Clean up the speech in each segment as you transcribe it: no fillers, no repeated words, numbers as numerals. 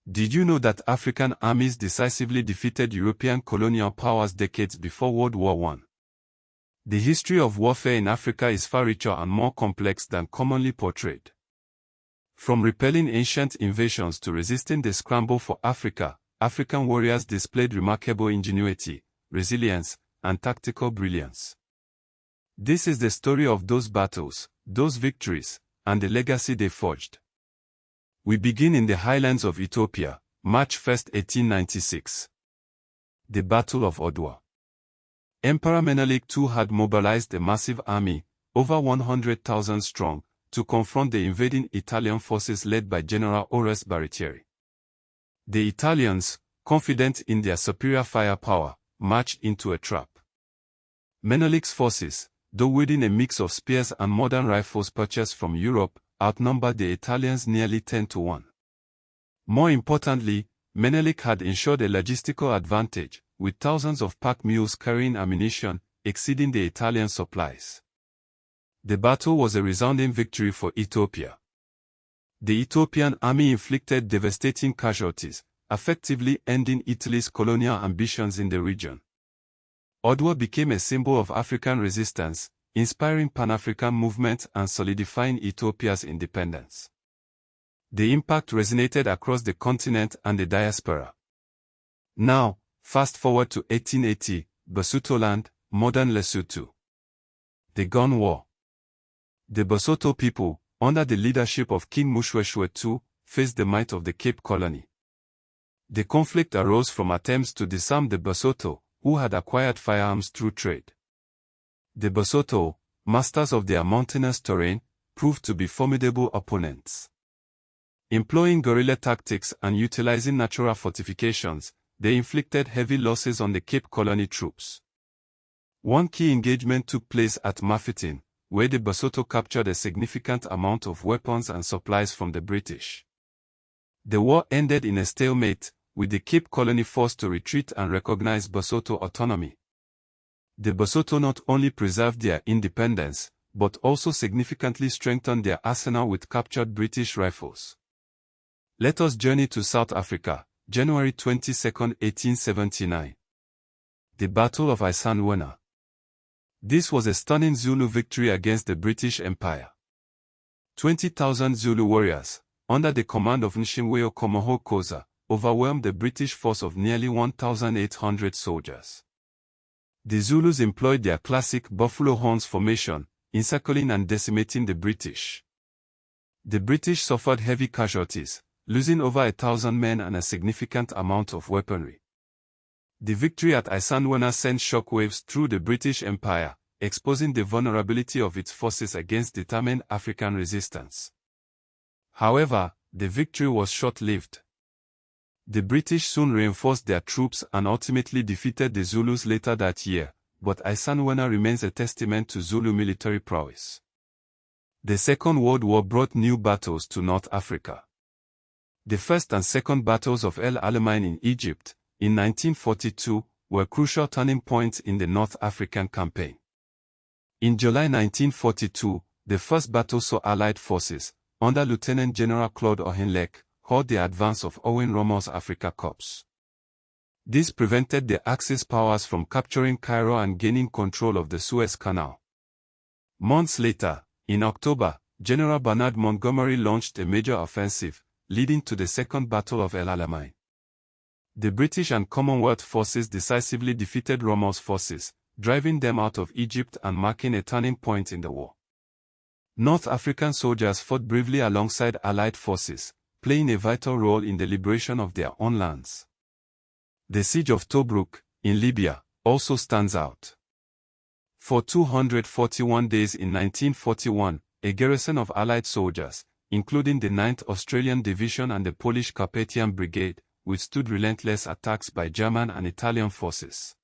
Did you know that African armies decisively defeated European colonial powers decades before World War I? The history of warfare in Africa is far richer and more complex than commonly portrayed. From repelling ancient invasions to resisting the scramble for Africa, African warriors displayed remarkable ingenuity, resilience, and tactical brilliance. This is the story of those battles, those victories, and the legacy they forged. We begin in the highlands of Ethiopia, March 1, 1896. The Battle of Adwa. Emperor Menelik II had mobilized a massive army, over 100,000 strong, to confront the invading Italian forces led by General Oreste Baratieri. The Italians, confident in their superior firepower, marched into a trap. Menelik's forces, though wielding a mix of spears and modern rifles purchased from Europe, outnumbered the Italians nearly 10-1. More importantly, Menelik had ensured a logistical advantage, with thousands of pack mules carrying ammunition, exceeding the Italian supplies. The battle was a resounding victory for Ethiopia. The Ethiopian army inflicted devastating casualties, effectively ending Italy's colonial ambitions in the region. Adwa became a symbol of African resistance, inspiring Pan-African movement and solidifying Ethiopia's independence. The impact resonated across the continent and the diaspora. Now, fast forward to 1880, Basutoland, modern Lesotho. The Gun War. The Basotho people, under the leadership of King Moshoeshoe II, faced the might of the Cape Colony. The conflict arose from attempts to disarm the Basotho, who had acquired firearms through trade. The Basotho, masters of their mountainous terrain, proved to be formidable opponents. Employing guerrilla tactics and utilizing natural fortifications, they inflicted heavy losses on the Cape Colony troops. One key engagement took place at Mafeking, where the Basotho captured a significant amount of weapons and supplies from the British. The war ended in a stalemate, with the Cape Colony forced to retreat and recognize Basotho autonomy. The Basotho not only preserved their independence, but also significantly strengthened their arsenal with captured British rifles. Let us journey to South Africa, January 22, 1879. The Battle of Isandlwana. This was a stunning Zulu victory against the British Empire. 20,000 Zulu warriors, under the command of Nshimweyo Komoho Khoza, overwhelmed the British force of nearly 1,800 soldiers. The Zulus employed their classic buffalo horns formation, encircling and decimating the British. The British suffered heavy casualties, losing over 1,000 men and a significant amount of weaponry. The victory at Isandlwana sent shockwaves through the British Empire, exposing the vulnerability of its forces against determined African resistance. However, the victory was short-lived. The British soon reinforced their troops and ultimately defeated the Zulus later that year, but Isandlwana remains a testament to Zulu military prowess. The Second World War brought new battles to North Africa. The first and second battles of El Alamein in Egypt, in 1942, were crucial turning points in the North African campaign. In July 1942, the first battle saw Allied forces, under Lieutenant General Claude Ohenlek, halt the advance of Owen Romel's Africa Corps. This prevented the Axis powers from capturing Cairo and gaining control of the Suez Canal. Months later, in October, General Bernard Montgomery launched a major offensive, leading to the Second Battle of El Alamein. The British and Commonwealth forces decisively defeated Romel's forces, driving them out of Egypt and marking a turning point in the war. North African soldiers fought bravely alongside Allied forces, playing a vital role in the liberation of their own lands. The Siege of Tobruk, in Libya, also stands out. For 241 days in 1941, a garrison of Allied soldiers, including the 9th Australian Division and the Polish Carpathian Brigade, withstood relentless attacks by German and Italian forces.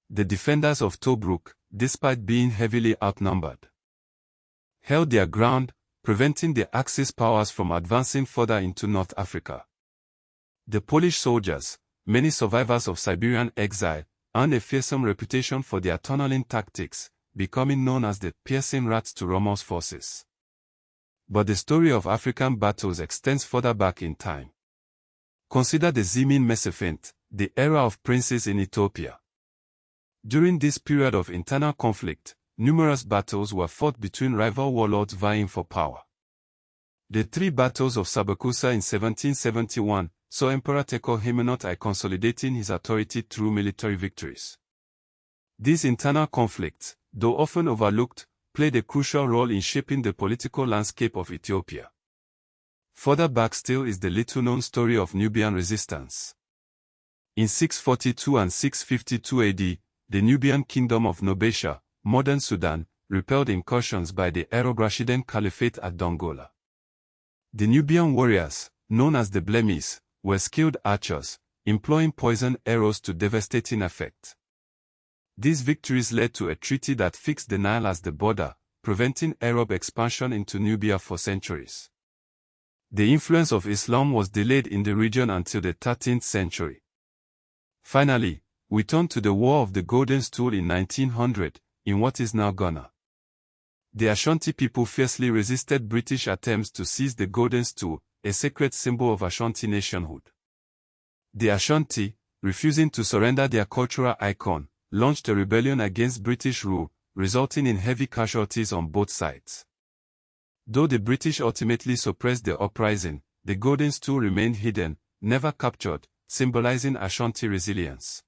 The defenders of Tobruk, despite being heavily outnumbered, held their ground, preventing the Axis powers from advancing further into North Africa. The Polish soldiers, many survivors of Siberian exile, earned a fearsome reputation for their tunneling tactics, becoming known as the piercing rats to Romel's forces. But the story of African battles extends further back in time. Consider the Zemin Mesafint, the era of princes in Ethiopia. During this period of internal conflict, numerous battles were fought between rival warlords vying for power. The three battles of Sabakusa in 1771 saw Emperor Teko Hamenot I consolidating his authority through military victories. These internal conflicts, though often overlooked, played a crucial role in shaping the political landscape of Ethiopia. Further back still is the little-known story of Nubian resistance. In 642 and 652 AD, the Nubian kingdom of Nobesha, modern Sudan, repelled incursions by the Arab Rashidun Caliphate at Dongola. The Nubian warriors, known as the Blemis, were skilled archers, employing poisoned arrows to devastating effect. These victories led to a treaty that fixed the Nile as the border, preventing Arab expansion into Nubia for centuries. The influence of Islam was delayed in the region until the 13th century. Finally, we turn to the War of the Golden Stool in 1900, in what is now Ghana. The Ashanti people fiercely resisted British attempts to seize the Golden Stool, a sacred symbol of Ashanti nationhood. The Ashanti, refusing to surrender their cultural icon, launched a rebellion against British rule, resulting in heavy casualties on both sides. Though the British ultimately suppressed the uprising, the Golden Stool remained hidden, never captured, symbolizing Ashanti resilience.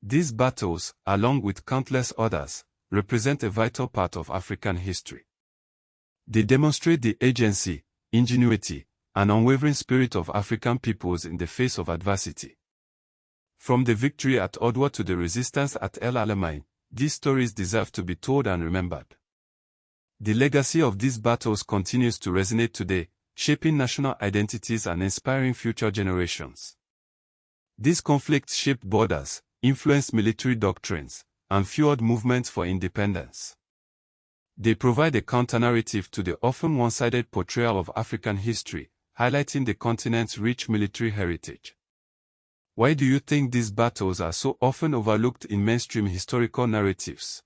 These battles, along with countless others, represent a vital part of African history. They demonstrate the agency, ingenuity, and unwavering spirit of African peoples in the face of adversity. From the victory at Adwa to the resistance at El Alamein, these stories deserve to be told and remembered. The legacy of these battles continues to resonate today, shaping national identities and inspiring future generations. These conflicts shaped borders, influenced military doctrines, and fueled movements for independence. They provide a counter-narrative to the often one-sided portrayal of African history, highlighting the continent's rich military heritage. Why do you think these battles are so often overlooked in mainstream historical narratives?